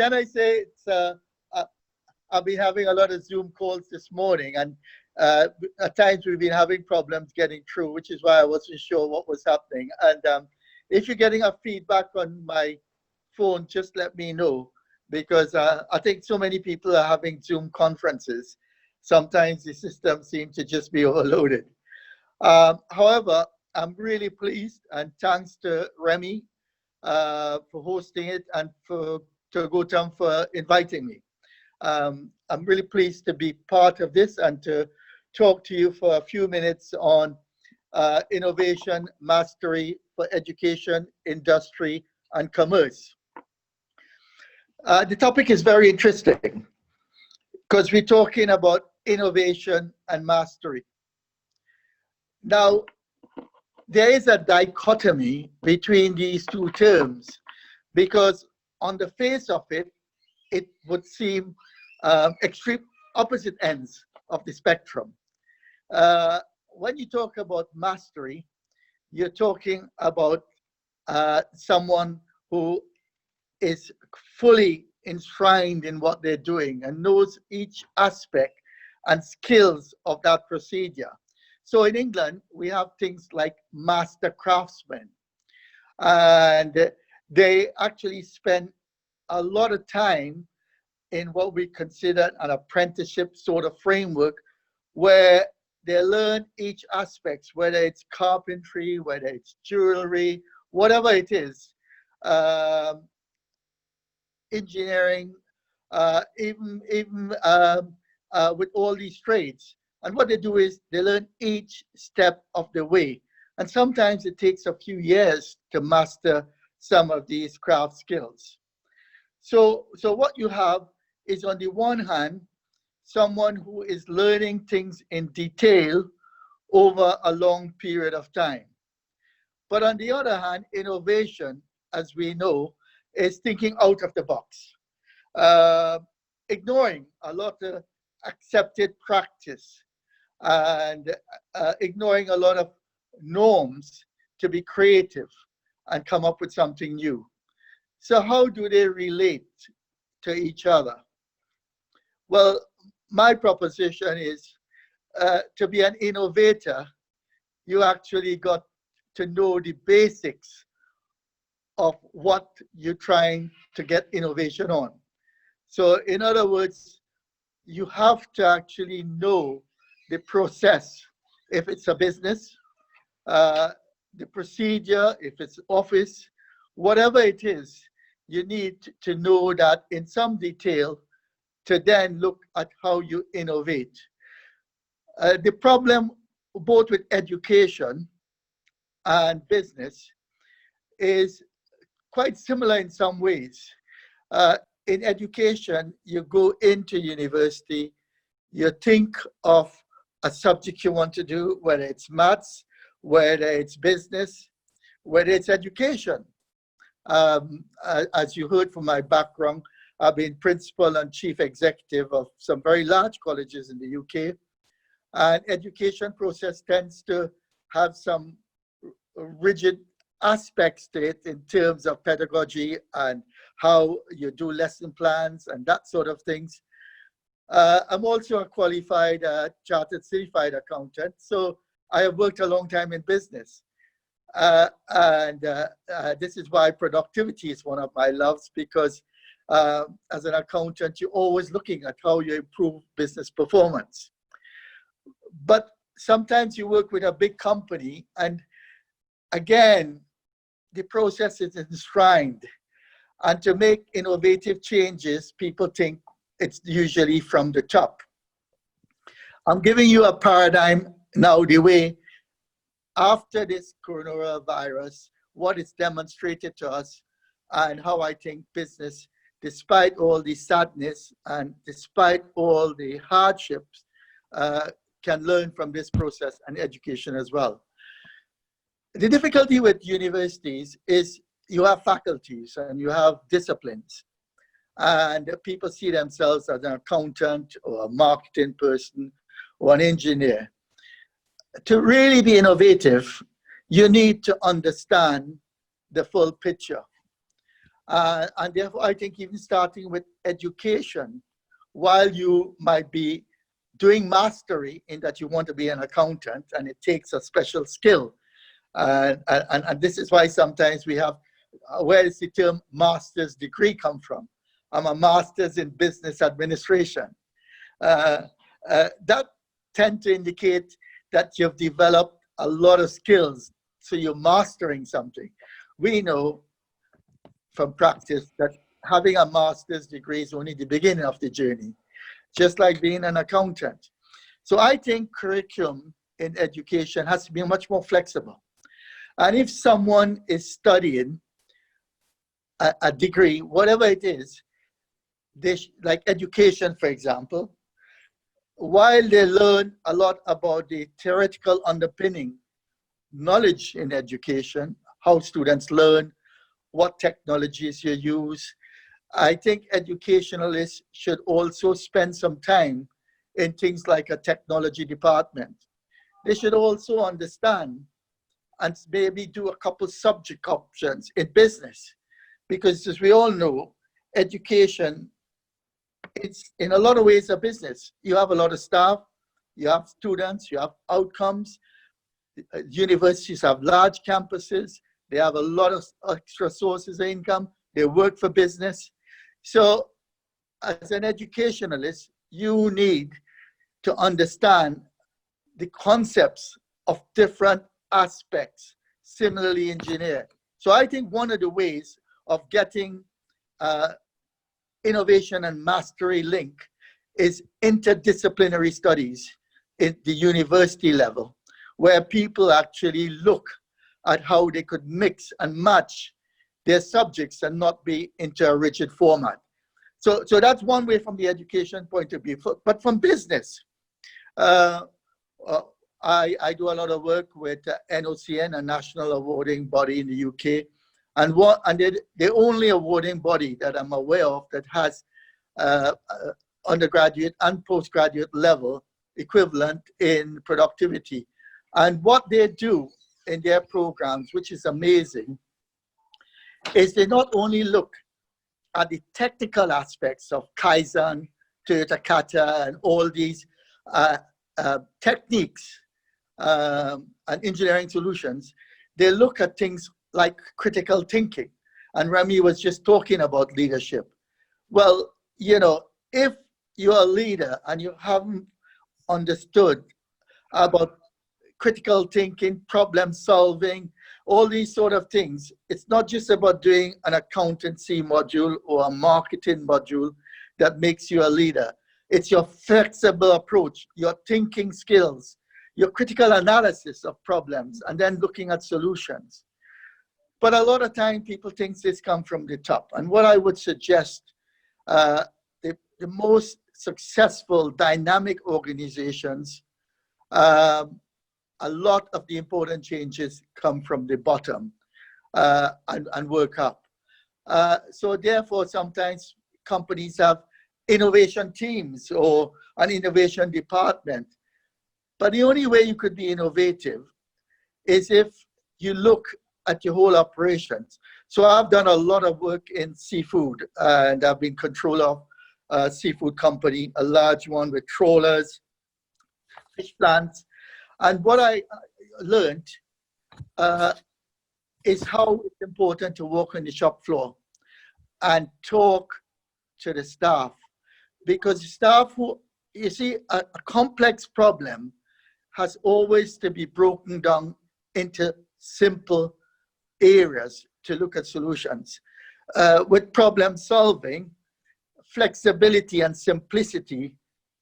can I say it's, I've been having a lot of Zoom calls this morning, and at times we've been having problems getting through, which is why I wasn't sure what was happening. And if you're getting a feedback on my phone, just let me know, because I think so many people are having Zoom conferences. Sometimes the system seems to just be overloaded. However, I'm really pleased, and thanks to Remy for hosting it, and to Gautam for inviting me. I'm really pleased to be part of this and to talk to you for a few minutes on innovation mastery for education, industry, and commerce. The topic is very interesting because we're talking about innovation and mastery. Now, there is a dichotomy between these two terms, because on the face of it, it would seem extreme opposite ends of the spectrum. When you talk about mastery, you're talking about someone who is fully enshrined in what they're doing and knows each aspect and skills of that procedure. So in England, we have things like master craftsmen, and they actually spend a lot of time in what we consider an apprenticeship sort of framework, where they learn each aspect, whether it's carpentry, whether it's jewelry, whatever it is, engineering, even with all these trades. And what they do is they learn each step of the way. And sometimes it takes a few years to master some of these craft skills. So what you have is, on the one hand, someone who is learning things in detail over a long period of time. But on the other hand, innovation, as we know, is thinking out of the box, ignoring a lot of accepted practice, and ignoring a lot of norms to be creative and come up with something new. So how do they relate to each other? Well, my proposition is to be an innovator, you actually got to know the basics of what you're trying to get innovation on. So in other words, you have to actually know the process. If it's a business, the procedure, if it's office, whatever it is, you need to know that in some detail to then look at how you innovate. The problem both with education and business is quite similar in some ways. In education, you go into university, you think of a subject you want to do, whether it's maths, whether it's business, whether it's education. As you heard from my background, I've been principal and chief executive of some very large colleges in the UK. And education process tends to have some rigid aspects to it in terms of pedagogy and how you do lesson plans and that sort of things. I'm also a qualified chartered certified accountant, so I have worked a long time in business. This is why productivity is one of my loves, because as an accountant, you're always looking at how you improve business performance. But sometimes you work with a big company, and again, the process is enshrined. And to make innovative changes, people think it's usually from the top. I'm giving you a paradigm now, the way after this coronavirus, what is demonstrated to us, and how I think business, despite all the sadness and despite all the hardships, can learn from this process, and education as well. The difficulty with universities is you have faculties and you have disciplines, and people see themselves as an accountant or a marketing person or an engineer. To really be innovative, you need to understand the full picture. And therefore, I think even starting with education, while you might be doing mastery in that you want to be an accountant and it takes a special skill. And this is why sometimes we have, where does the term master's degree come from? I'm a master's in business administration. That tend to indicate that you've developed a lot of skills, so you're mastering something. We know from practice that having a master's degree is only the beginning of the journey, just like being an accountant. So I think curriculum in education has to be much more flexible. And if someone is studying a degree, whatever it is, like education, for example, while they learn a lot about the theoretical underpinning knowledge in education, how students learn, what technologies you use, I think educationalists should also spend some time in things like a technology department. They should also understand and maybe do a couple subject options in business, because as we all know, education, it's in a lot of ways a business. You have a lot of staff, you have students, you have outcomes. Universities have large campuses, they have a lot of extra sources of income, they work for business. So as an educationalist, you need to understand the concepts of different aspects, similarly engineered. So I think one of the ways of getting innovation and mastery link is interdisciplinary studies at the university level, where people actually look at how they could mix and match their subjects and not be into a rigid format. So that's one way from the education point of view. But from business, I do a lot of work with NOCN, a national awarding body in the UK. And the only awarding body that I'm aware of that has undergraduate and postgraduate level equivalent in productivity. And what they do in their programs, which is amazing, is they not only look at the technical aspects of Kaizen, Toyota Kata, and all these techniques and engineering solutions, they look at things like critical thinking. And Remy was just talking about leadership. Well, you know, if you're a leader and you haven't understood about critical thinking, problem solving, all these sort of things, it's not just about doing an accountancy module or a marketing module that makes you a leader. It's your flexible approach, your thinking skills, your critical analysis of problems, and then looking at solutions. But a lot of time people think this comes from the top. And what I would suggest, the most successful dynamic organizations, a lot of the important changes come from the bottom and work up. So therefore, sometimes companies have innovation teams or an innovation department. But the only way you could be innovative is if you look at your whole operations. So I've done a lot of work in seafood, and I've been controller of a seafood company, a large one with trawlers, fish plants. And what I learned is how it's important to walk on the shop floor and talk to the staff. Because the staff who, you see, a complex problem has always to be broken down into simple areas to look at solutions. With problem solving, flexibility and simplicity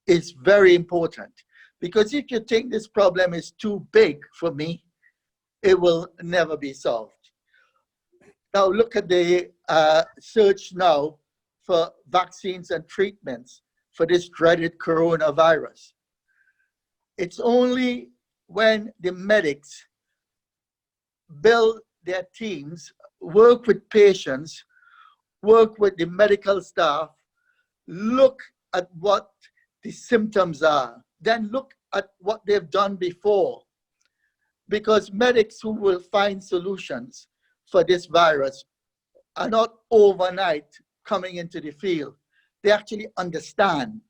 is very important. Because if you think this problem is too big for me, it will never be solved. Now look at the search now for vaccines and treatments for this dreaded coronavirus. It's only when the medics build their teams, work with patients, work with the medical staff, look at what the symptoms are, then look at what they've done before. Because medics who will find solutions for this virus are not overnight coming into the field. They actually understand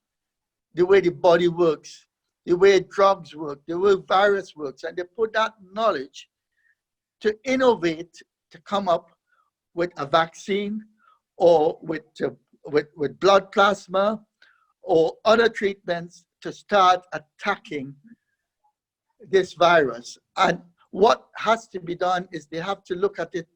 the way the body works, the way drugs work, the way virus works, and they put that knowledge to innovate, to come up with a vaccine or with blood plasma or other treatments to start attacking this virus. And what has to be done is they have to look at it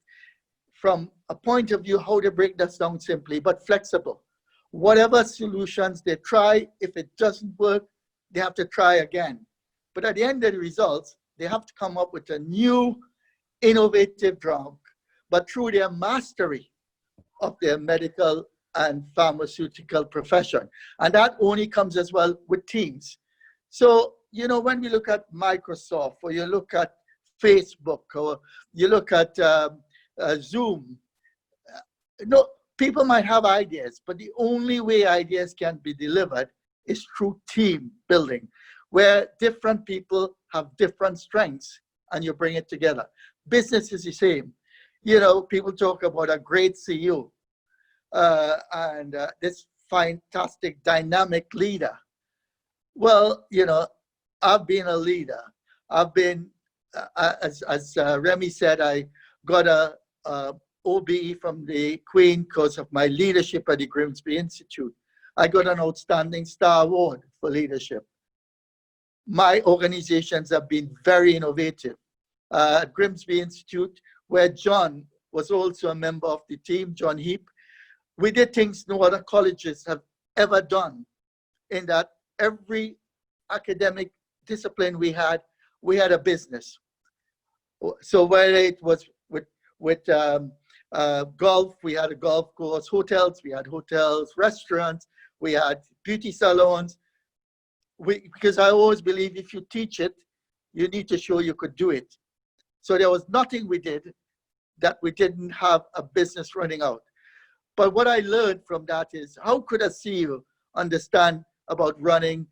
from a point of view how to break that down simply, but flexible. Whatever solutions they try, if it doesn't work, they have to try again. But at the end of the results, they have to come up with a new innovative drug, but through their mastery of their medical and pharmaceutical profession. And that only comes as well with teams. So, you know, when we look at Microsoft, or you look at Facebook, or you look at Zoom, no, people might have ideas, but the only way ideas can be delivered is through team building, where different people have different strengths and you bring it together. Business is the same. You know, people talk about a great CEO and this fantastic dynamic leader. Well, you know, I've been a leader. I've been, as Remy said, I got a OBE from the Queen because of my leadership at the Grimsby Institute. I got an Outstanding Star Award for leadership. My organizations have been very innovative. At Grimsby Institute, where John was also a member of the team, John Heap, we did things no other colleges have ever done, in that every academic discipline we had a business. So whether it was with golf, we had a golf course, hotels, we had hotels, restaurants, we had beauty salons. Because I always believe if you teach it, you need to show you could do it. So there was nothing we did that we didn't have a business running out. But what I learned from that is, how could a CEO understand about running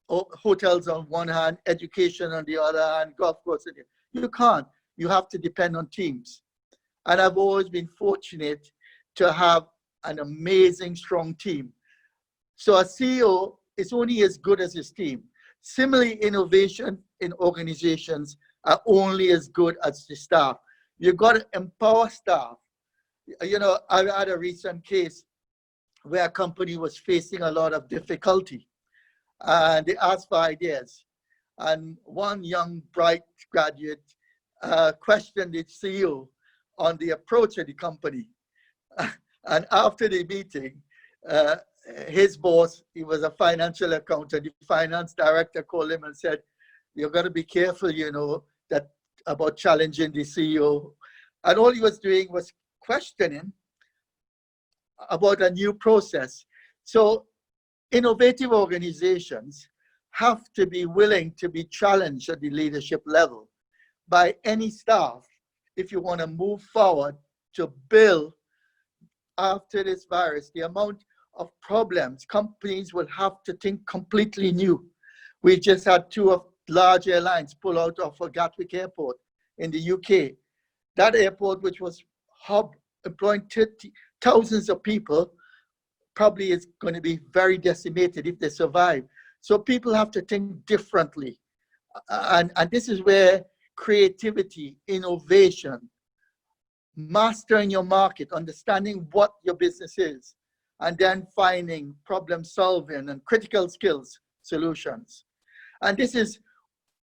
hotels on one hand, education on the other hand, golf course? You can't. You have to depend on teams. And I've always been fortunate to have an amazing, strong team. So a CEO is only as good as his team. Similarly, innovation in organizations are only as good as the staff. You've got to empower staff. You know, I had a recent case where a company was facing a lot of difficulty, and they asked for ideas. And one young, bright graduate questioned the CEO on the approach of the company. And after the meeting, his boss, he was a financial accountant, the finance director called him and said, "You're going to be careful, you know, that about challenging the CEO." And all he was doing was questioning about a new process. So innovative organizations have to be willing to be challenged at the leadership level by any staff if you want to move forward to build after this virus. The amount of problems, companies will have to think completely new. We just had two of large airlines pull out of Gatwick Airport in the UK. That airport, which was hub employing thousands of people, probably is going to be very decimated if they survive. So people have to think differently. And this is where creativity, innovation, mastering your market, understanding what your business is, and then finding problem solving and critical skills solutions. And this is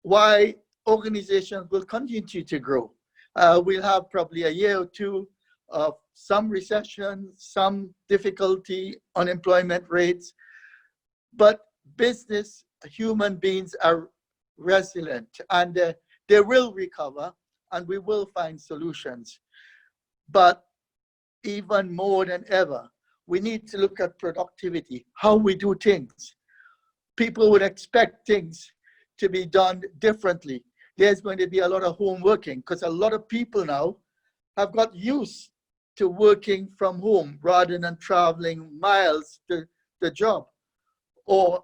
why organizations will continue to grow. We'll have probably a year or two of some recession, some difficulty, unemployment rates, but business, human beings are resilient, and they will recover, and we will find solutions. But even more than ever, we need to look at productivity, how we do things. People would expect things to be done differently. There's going to be a lot of home working, because a lot of people now have got used to working from home rather than traveling miles to the job. Or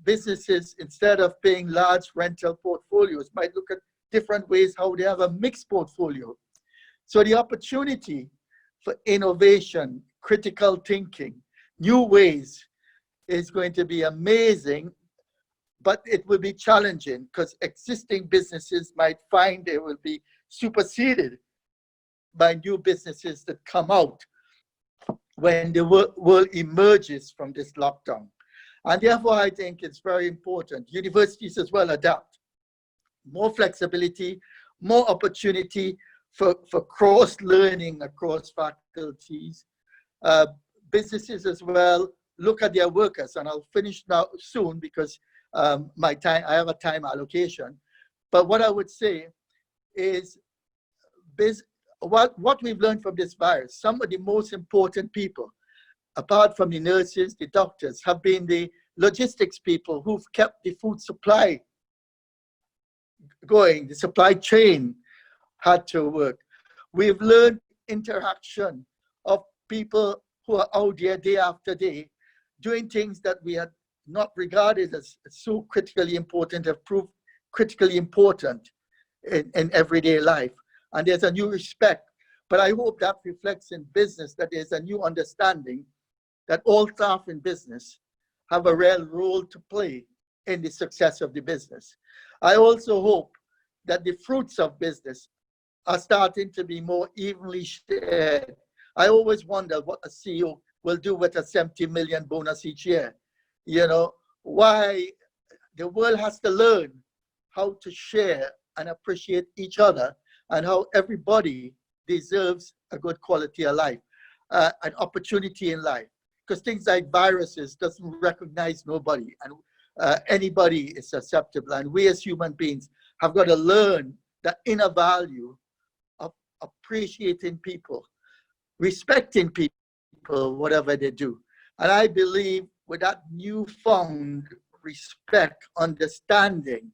businesses, instead of paying large rental portfolios, might look at different ways how they have a mixed portfolio. So the opportunity for innovation, critical thinking, new ways is going to be amazing, but it will be challenging because existing businesses might find they will be superseded by new businesses that come out when the world emerges from this lockdown. And therefore, I think it's very important. Universities as well adapt. More flexibility, more opportunity for cross-learning across faculties. Businesses as well look at their workers, and I'll finish now soon because I have a time allocation. But what I would say is what we've learned from this virus, some of the most important people, apart from the nurses, the doctors, have been the logistics people who've kept the food supply going. The supply chain had to work. We've learned interaction of people who are out there day after day doing things that we had not regarded as so critically important, have proved critically important in everyday life. And there's a new respect. But I hope that reflects in business, that there's a new understanding that all staff in business have a real role to play in the success of the business. I also hope that the fruits of business are starting to be more evenly shared. I always wonder what a CEO will do with a 70 million bonus each year. You know, why the world has to learn how to share and appreciate each other, and how everybody deserves a good quality of life, an opportunity in life. Because things like viruses doesn't recognize nobody, and anybody is susceptible. And we as human beings have got to learn the inner value of appreciating people, respecting people, whatever they do. And I believe with that newfound respect, understanding,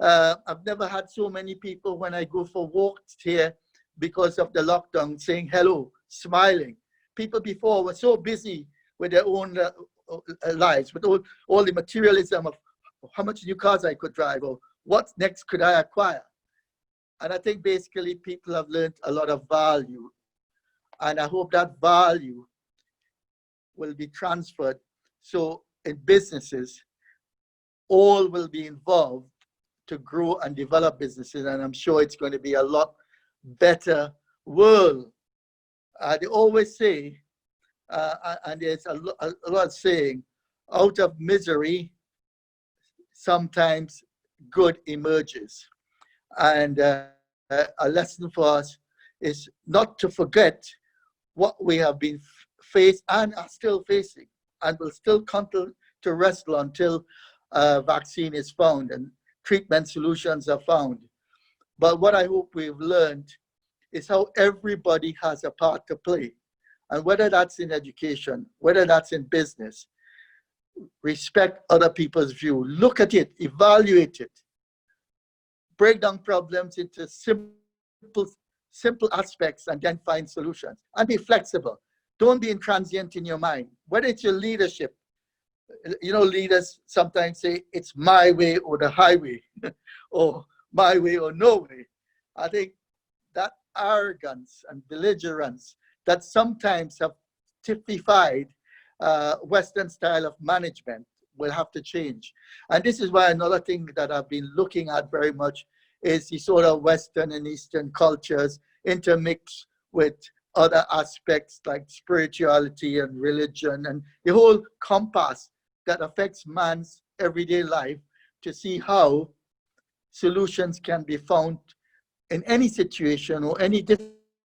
I've never had so many people when I go for walks here because of the lockdown saying hello, smiling. People before were so busy with their own lives, with all the materialism of how much new cars I could drive or what next could I acquire. And I think basically people have learned a lot of value. And I hope that value will be transferred. So in businesses, all will be involved to grow and develop businesses. And I'm sure it's going to be a lot better world. They always say, and there's a lot of saying, out of misery, sometimes good emerges. And a lesson for us is not to forget what we have been faced and are still facing, and will still continue to wrestle until a vaccine is found and treatment solutions are found. But what I hope we've learned is how everybody has a part to play. And whether that's in education, whether that's in business, respect other people's view, look at it, evaluate it, break down problems into simple aspects and then find solutions, and be flexible. Don't be intransient in your mind. Whether it's your leadership, you know, leaders sometimes say it's my way or the highway, or my way or no way. I think that arrogance and belligerence that sometimes have typified Western style of management will have to change. And this is why another thing that I've been looking at very much is the sort of Western and Eastern cultures intermixed with other aspects like spirituality and religion and the whole compass that affects man's everyday life, to see how solutions can be found in any situation or any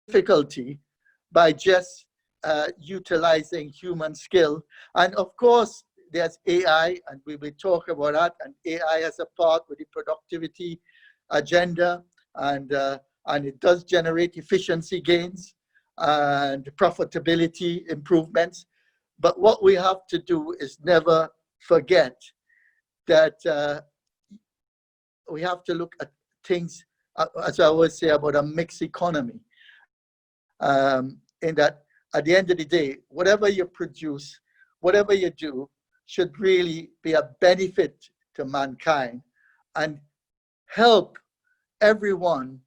difficulty by just utilizing human skill. And of course, there's AI, and we will talk about that, and AI as a part with the productivity agenda, and it does generate efficiency gains and profitability improvements. But what we have to do is never forget that we have to look at things, as I always say, about a mixed economy. In that, at the end of the day, whatever you produce, whatever you do, should really be a benefit to mankind and help everyone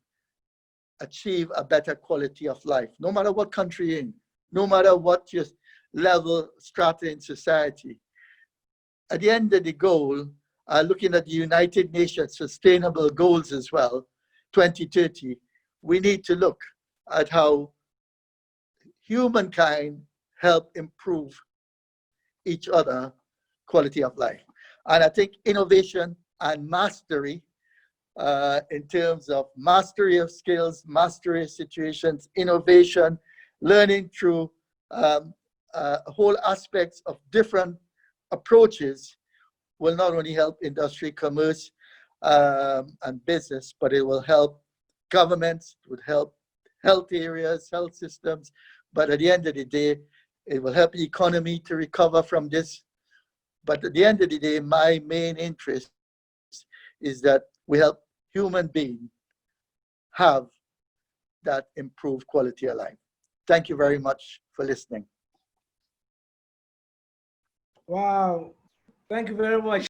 achieve a better quality of life, no matter what country you're in, no matter what your level, strata in society. At the end of the goal, looking at the United Nations Sustainable Goals as well, 2030, we need to look at how humankind help improve each other quality of life. And I think innovation and mastery, in terms of mastery of skills, mastery of situations, innovation, learning through whole aspects of different approaches will not only help industry, commerce, and business, but it will help governments, it would help health areas, health systems, but at the end of the day, it will help the economy to recover from this. But at the end of the day, my main interest is that we help human beings have that improved quality of life. Thank you very much for listening. Wow. Thank you very much.